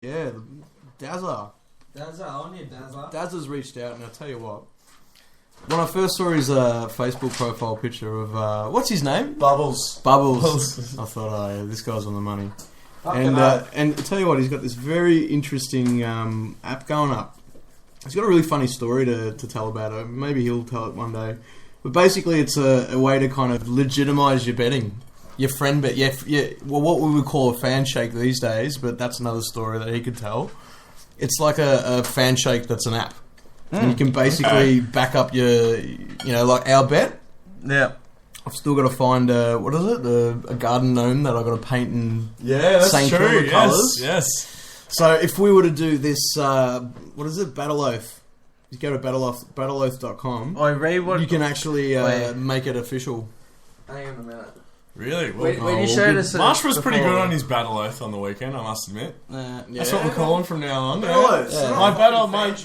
Yeah, Dazza. Dazza, on you, Dazza. Dazza's reached out, and I'll tell you what. When I first saw his Facebook profile picture of what's his name? Bubbles. I thought, oh yeah, this guy's on the money. And I tell you what, he's got this very interesting app going up. He's got a really funny story to tell about it. Maybe he'll tell it one day. But basically, it's a way to kind of legitimise your betting. Your friend bet, well, what we would call a fan shake these days, but that's another story that he could tell. It's like a fan shake that's an app. And you can basically back up your, like our bet. Yeah. I've still got to find, what is it? A garden gnome that I've got to paint in that's same true. colours. Yes. So if we were to do this, what is it? Battle Oath. You go to battleoath.com. I read what you can actually make it official. Hang on a minute. Really? When you showed us Marsh was pretty good on his battle oath on the weekend, I must admit. That's what we're calling from now on. Battle oath.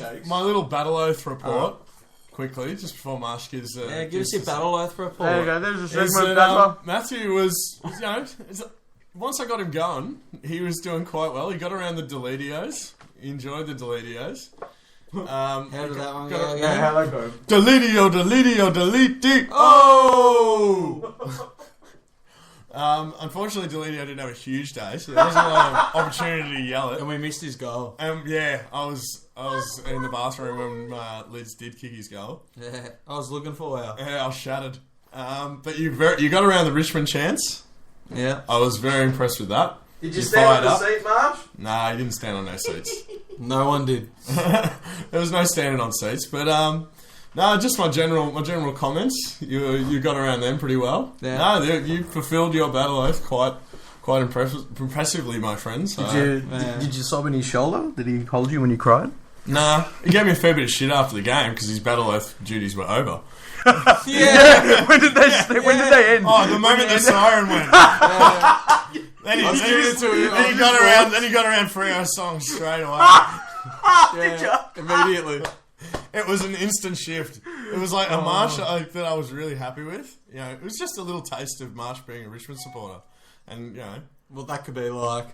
Yeah. My little battle oath report, quickly, just before Marsh gives... give us your battle oath report. There you go, there's a segment. Matthew was, once I got him going, he was doing quite well. He got around the Deletios. He enjoyed the Deletios. How did that one go? How'd that go? Deletio, delete. Oh! Unfortunately, Deletio didn't have a huge day, so there wasn't a lot of opportunity to yell it. And we missed his goal. Yeah, I was in the bathroom when Liz did kick his goal. Yeah, I was looking for you. Yeah, I was shattered. But you got around the Richmond chance. Yeah. I was very impressed with that. Did you stand on the seat, Marsh? Nah, he didn't stand on no seats. No one did. There was no standing on seats, but no, just my general comments. You got around them pretty well. Yeah. No, you fulfilled your battle oath quite impressively, my friends. Did you sob in his shoulder? Did he hold you when you cried? Nah, he gave me a fair bit of shit after the game because his battle oath duties were over. Yeah. When did they end? Oh, the moment the siren went. Then he got around 3 hour songs straight away. Immediately. It was an instant shift. It was like a Marsh that I was really happy with. It was just a little taste of Marsh being a Richmond supporter, and Well, that could be like,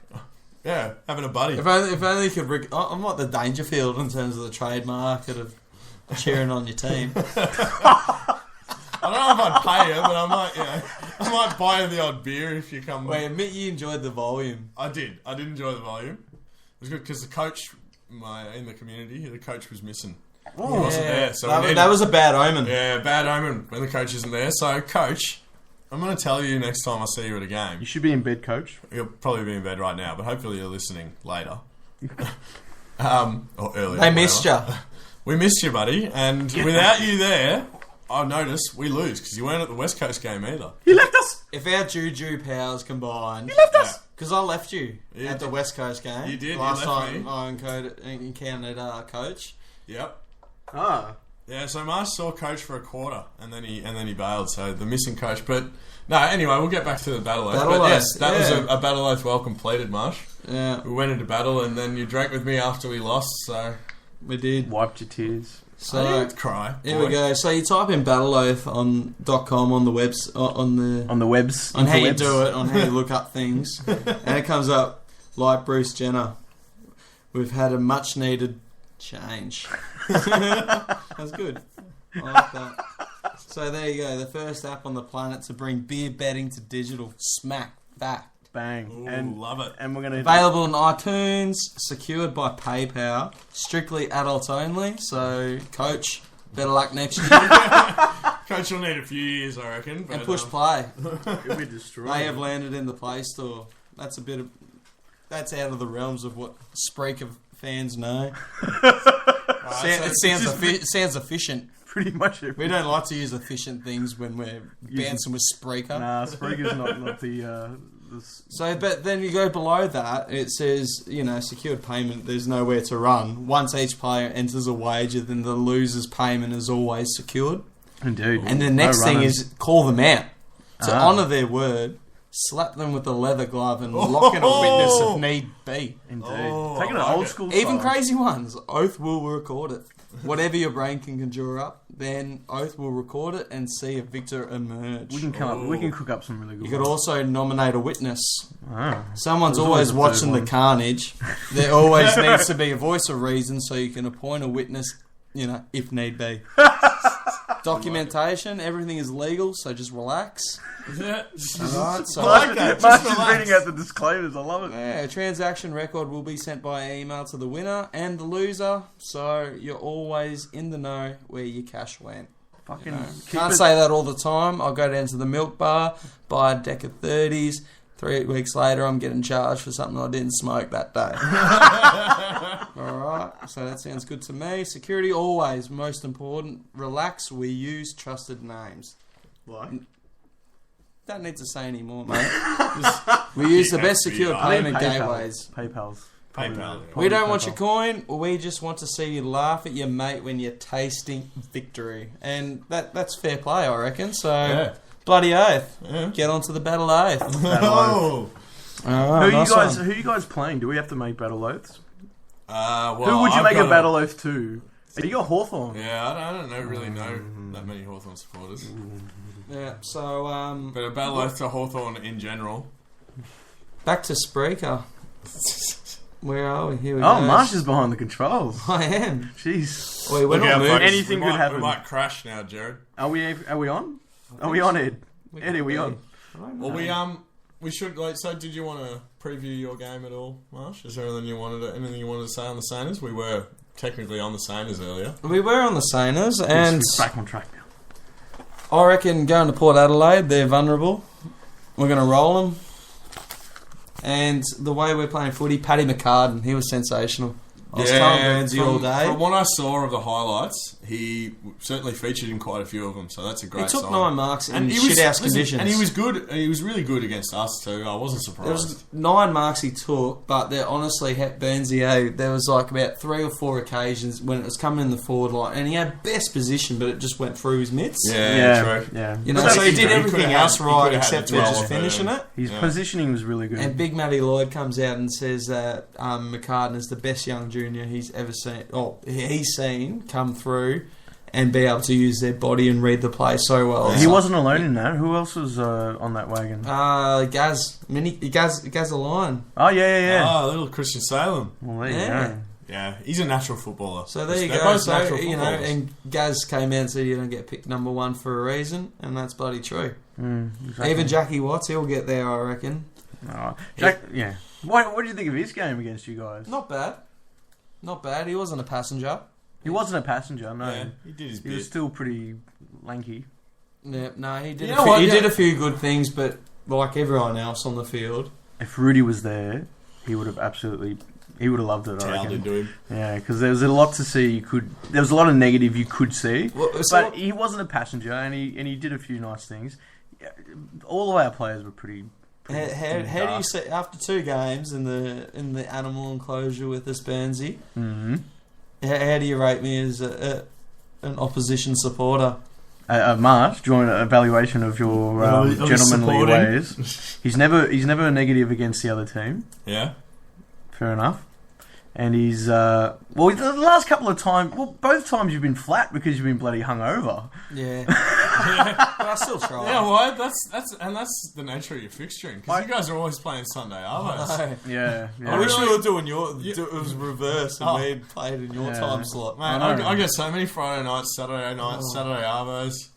having a buddy. If only you could. I'm like the Dangerfield in terms of the trade market of cheering on your team. I don't know if I'd pay you, but I might buy you the odd beer if you come. Wait, admit you enjoyed the volume. I did enjoy the volume. It was good because the coach, in the community, the coach was missing. He wasn't there, so that was a bad omen. Yeah, bad omen when the coach isn't there. So, coach, I'm going to tell you next time I see you at a game. You should be in bed, coach. You'll probably be in bed right now, but hopefully you're listening later. Or earlier. They missed you. We missed you, buddy. And without you there, I noticed we lose because you weren't at the West Coast game either. He left us. If our juju powers combined, he left us. Because I left you at the West Coast game. You did. Last you left time me. I encountered Coach. Yep. Ah. Yeah, so Marsh saw Coach for a quarter, and then he bailed. So the missing Coach, but no. Anyway, we'll get back to the battle oath. But yes, that was a battle oath well completed, Marsh. Yeah, we went into battle, and then you drank with me after we lost. So we did. Wiped your tears. So I didn't cry. Here we go. So you type in battleoath on .com on the webs on the webs on how you do it, on how you look up things, and it comes up like Bruce Jenner. We've had a much needed change. That's good. I like that. So there you go. The first app on the planet to bring beer betting to digital. Smack back. Bang. Ooh, and love it. And we're going to... Available on iTunes. Secured by PayPal. Strictly adults only. So, Coach, better luck next year. Coach will need a few years, I reckon. But, and push play. It'll be destroyed. They have landed in the Play Store. That's a bit of... That's out of the realms of what Spreaker fans know. It sounds efficient. Pretty much. We don't like to use efficient things when we're bouncing with Spreaker. Nah, Spreaker's not the... So, but then you go below that, it says, secured payment, there's nowhere to run. Once each player enters a wager, then the loser's payment is always secured. Indeed. And the next thing is call them out. To honour their word, slap them with a leather glove and lock in a witness if need be. Indeed. Taking an old school Even crazy ones. Oath will record it. whatever your brain can conjure up, then Oath will record it and see a victor emerge. We can cook up some really good You could ones. also nominate a witness. Ah. Someone's There's always always a watching third the one. carnage. There always needs to be a voice of reason, so you can appoint a witness, if need be. Documentation, everything is legal, so just relax. Yeah. Alright, so I like that. Mark's Just just relax. reading out the disclaimers. I love it. yeah, a transaction record will be sent by email to the winner and the loser, so you're always in the know where your cash went. Fucking Can't say that all the time. I'll go down to the milk bar, buy a deck of 30s. 3 weeks later, I'm getting charged for something I didn't smoke that day. Alright, so that sounds good to me. Security always, most important. Relax, we use trusted names. Like? Don't need to say any more, mate. We use the best secure payment gateways. PayPal's. PayPal. We don't want your coin, we just want to see you laugh at your mate when you're tasting victory. And that's fair play, I reckon. So, Yeah. bloody oath. Yeah. Get onto the battle oath. Oh. Who are you guys playing? Do we have to make battle oaths? Well, Who would you I've make a got battle oath to? You got Hawthorn. Yeah, I don't really know that many Hawthorn supporters. Yeah, so, But a battle oath to Hawthorn in general. back to Spreaker. Where are we? Here we Oh, go. Marsh is behind the controls. I am. Jeez. Wait, we're Look not out, moving. folks. Anything We could might- happen. We might crash now, Jared. Are we on? Are we on, Ed? Ed, are we on? Well, we should So, did you want to preview your game at all, Marsh? Is there anything you wanted to say on the Saners? We were technically on the Saners earlier. We were on the Saners, and It's back on track now. I reckon going to Port Adelaide, they're vulnerable. We're going to roll them. And the way we're playing footy, Paddy McCartan, he was sensational. I was telling Burnsy all day. From what I saw of the highlights, he certainly featured in quite a few of them, so that's a great He took sign. 9 marks in he was- shit-house listen, conditions. And he was good. He was really good against us too. I wasn't There surprised. was 9 marks he took, but there honestly, Burnsy, there was like about 3 or 4 occasions when it was coming in the forward line, and he had best position, but it just went through his mitts. Yeah, true. Yeah. You know, But so he he did could've everything had- else he right could've had except the for 12 just of finishing them. it. His Yeah. positioning was really good. And Big Matty Lloyd comes out and says that McCartan is the best young junior he's ever seen. Oh, he's seen come through and be able to use their body and read the play so well. He wasn't alone in that. Who else was on that wagon? Gaz a line. Oh, yeah. Oh, little Christian Salem. Well, there you Yeah. go. Yeah, he's a natural footballer. So there you They're go. both So, natural you know, footballers. and Gaz came out and said you don't get picked number 1 for a reason, and that's bloody true. Exactly. Even Jackie Watts, he'll get there, I reckon. Oh, yeah. What do you think of his game against you guys? Not bad. Not bad. He wasn't a passenger. He wasn't a passenger, no. Yeah, he did his He was bit. still pretty lanky. Yeah, no, he did. You know what, He yeah. did a few good things, but like everyone else on the field, If Rudy was there, he would have loved it, I Towed reckon. into him. Yeah, because there was a lot to see. There was a lot of negative you could see, Well, so but he wasn't a passenger, and he did a few nice things. Yeah, all of our players were pretty. how do you say after 2 games in the animal enclosure with us, Burnsy? Mm-hmm. How do you rate me as an opposition supporter? March, do you want an evaluation of your gentlemanly supporting? ways? He's never negative against the other team. Yeah. Fair enough. And he's the last couple of times. Well, both times you've been flat because you've been bloody hungover. Yeah, but I still try. Yeah, well, that's the nature of your fixturing, because you guys are always playing Sunday arvos. Yeah. I wish really- we were doing it was reverse and Oh. we played in your time slot. Man, I know. I get so many Friday nights, Saturday nights, Saturday arvos.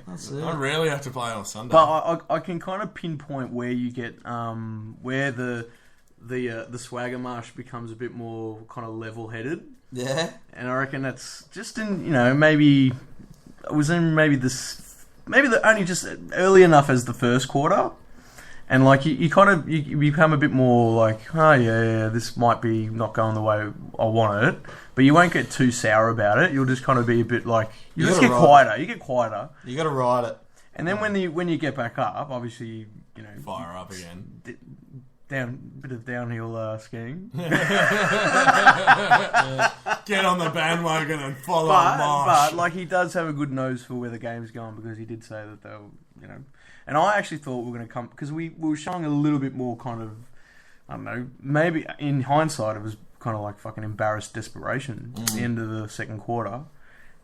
That's it. I rarely have to play on Sunday. But I can kind of pinpoint where you get where the swagger marsh becomes a bit more kind of level headed. Yeah. And I reckon that's just in maybe it was in maybe only just early enough as the first quarter, and like you kind of you become a bit more like, oh yeah, this might be not going the way I want it, but you won't get too sour about it. You'll just kind of be a bit like you just gotta get ride quieter. You get quieter, You got to ride it. and then when you get back up, obviously Fire up again. bit of downhill skiing. Get on the bandwagon and follow But Marsh. like he does have a good nose for where the game's going, because he did say that they'll, and I actually thought we were going to come, because we were showing a little bit more kind of, I don't know, maybe in hindsight it was kind of like fucking embarrassed desperation at the end of the second quarter.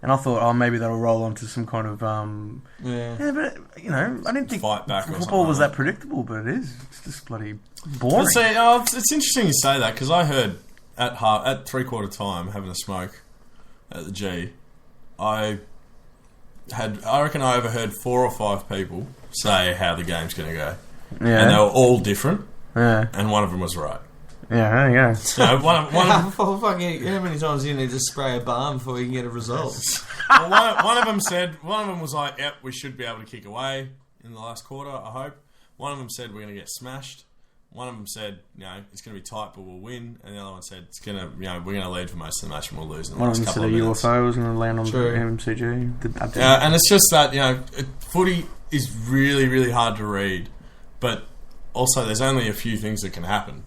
And I thought, maybe that'll roll onto some kind of but I didn't think fight back. Football was that predictable, but it is. It's just bloody boring. See, it's interesting you say that because I heard at 3/4 time having a smoke at the G, I reckon I overheard 4 or 5 people say how the game's going to go, and they were all different, and one of them was right. Yeah, there you go. How many times do you need to spray a balm before you can get a result? Well, one of them was like, "Yep, we should be able to kick away in the last quarter. I hope." One of them said we're going to get smashed. One of them said, it's going to be tight, but we'll win. And the other one said it's going to, we're going to lead for most of the match and we'll lose in the last couple of minutes. One of them said a UFO was going to land on the MCG. And it's just that footy is really, really hard to read, but also there's only a few things that can happen.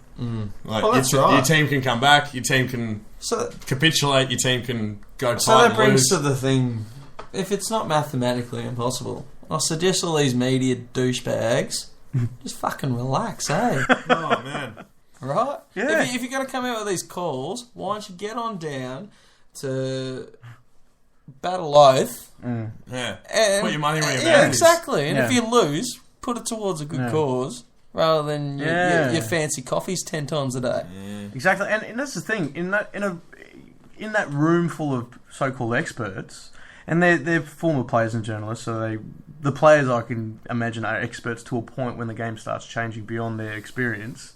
That's right. Your team can come back. Your team can capitulate. Your team can go tight. So that brings to the thing: if it's not mathematically impossible, I suggest all these media douchebags just fucking relax, eh? Oh man, right? Yeah. If you're going to come out with these calls, why don't you get on down to Battle Oath? Yeah, and put your money where your mouth is. is. Exactly. And if you lose, put it towards a good cause. Rather than your fancy coffees 10 times a day. Yeah. Exactly, and that's the thing. In that room full of so-called experts, and they're former players and journalists, so the players I can imagine are experts to a point when the game starts changing beyond their experience.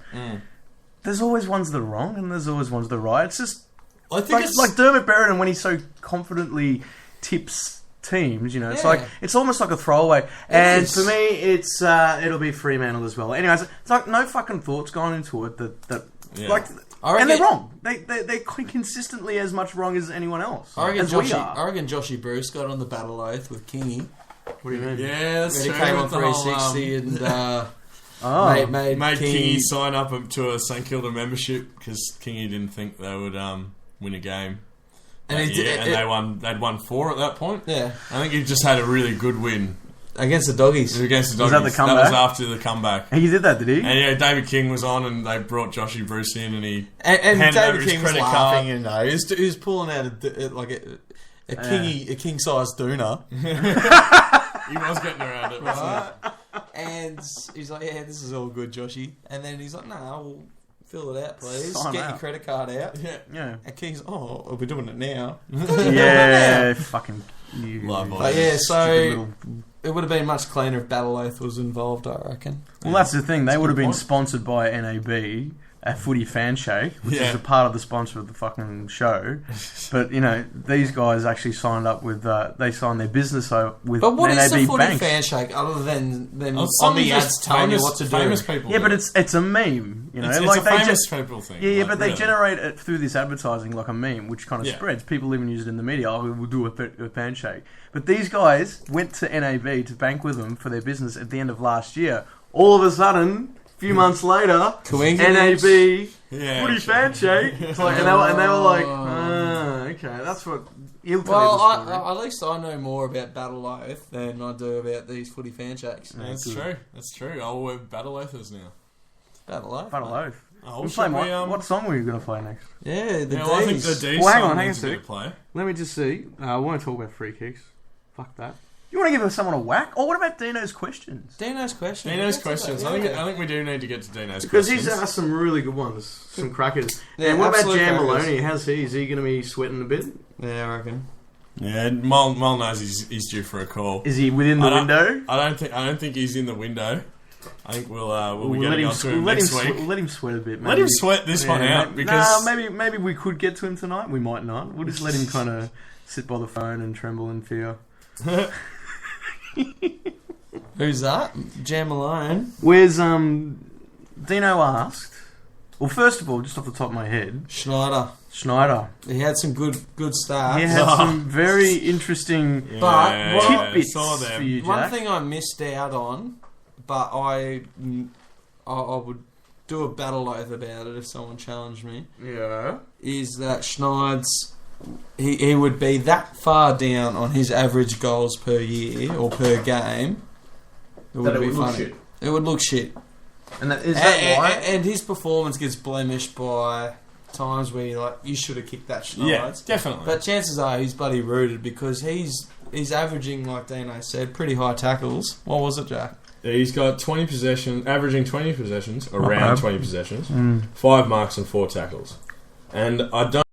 There's always ones that are wrong, and there's always ones that are right. It's just like Dermot Berridon when he so confidently tips teams, it's almost like a throwaway. And for me, it's it'll be Fremantle as well. Anyways, it's like no fucking thoughts gone into it and they're wrong. They're consistently as much wrong as anyone else. I reckon Joshy Bruce got on the Battle Oath with Kingy. What do you mean? Yeah, that's true. He came on 360 and made Kingy sign up to a St Kilda membership because Kingy didn't think they would win a game. And they'd won 4 at that point. Yeah. I think he just had a really good win. Against the Doggies. Was that the comeback? That was after the comeback. He did that, did he? And David King was on and they brought Joshy Bruce in and he handed David over King his was laughing card. He was pulling out a king-sized doona. He was getting around it. Right? And he's like, yeah, this is all good, Joshy. And then he's like, no, we'll fill it out, please. Get your credit card out. Yeah. And King's, we're doing it now. Yeah, fucking... so it would have been much cleaner if Battle Oath was involved, I reckon. Well, that's the thing. They would have been sponsored by NAB, a footy fan shake, which is a part of the sponsor of the fucking show. But, these guys actually signed up with... they signed their business with NAB Banks. But what is the footy fan shake other than them on the ads telling you what to do? Famous people. Yeah, but it's a meme. It's a famous people thing. Yeah, but they generate it through this advertising like a meme, which kind of spreads. People even use it in the media. We'll do a fan shake. But these guys went to NAB to bank with them for their business at the end of last year. All of a sudden... few months later, NAB footy fan shake. It's like, and they were like, okay, that's what. At least I know more about Battle Oath than I do about these footy fan shakes. That's true. That's true. Oh, we're Battle Oathers now. Battle Oath. Battle Oath. What song were you going to play next? Yeah, the D's. I think the D's hang song on a needs to sec. play. Let me just see. I want to talk about free kicks. Fuck that. You want to give someone a whack? Or what about Dino's questions? Dino's questions. I think we do need to get to Dino's because questions. Because he's asked some really good ones. Some crackers. And what about Jan Maloney? How's he? Is he going to be sweating a bit? Yeah, I reckon. Yeah, Mol knows he's due for a call. Is he within the window? I don't think he's in the window. I think we'll be getting on to him next week. We'll let him sweat a bit. Maybe. Let him sweat this one out because maybe we could get to him tonight. We might not. We'll just let him kind of sit by the phone and tremble in fear. Who's that? Jan Malone. Where's Dino asked? Well, first of all, just off the top of my head, Schneider. He had some good stats. He had some very interesting tidbits for you, Jack. One thing I missed out on, but I would do a battle oath about it if someone challenged me. Yeah. Is that Schneid's... He would be that far down on his average goals per year or per game. It would be funny. It would look shit. And is that why? And his performance gets blemished by times where you're like, you should have kicked that shit. Yeah, definitely. But chances are he's bloody rooted because he's averaging, like Dino said, pretty high tackles. What was it, Jack? Yeah, he's got 20 possessions, averaging 20 possessions, around bad. 20 possessions, 5 marks and 4 tackles. And I don't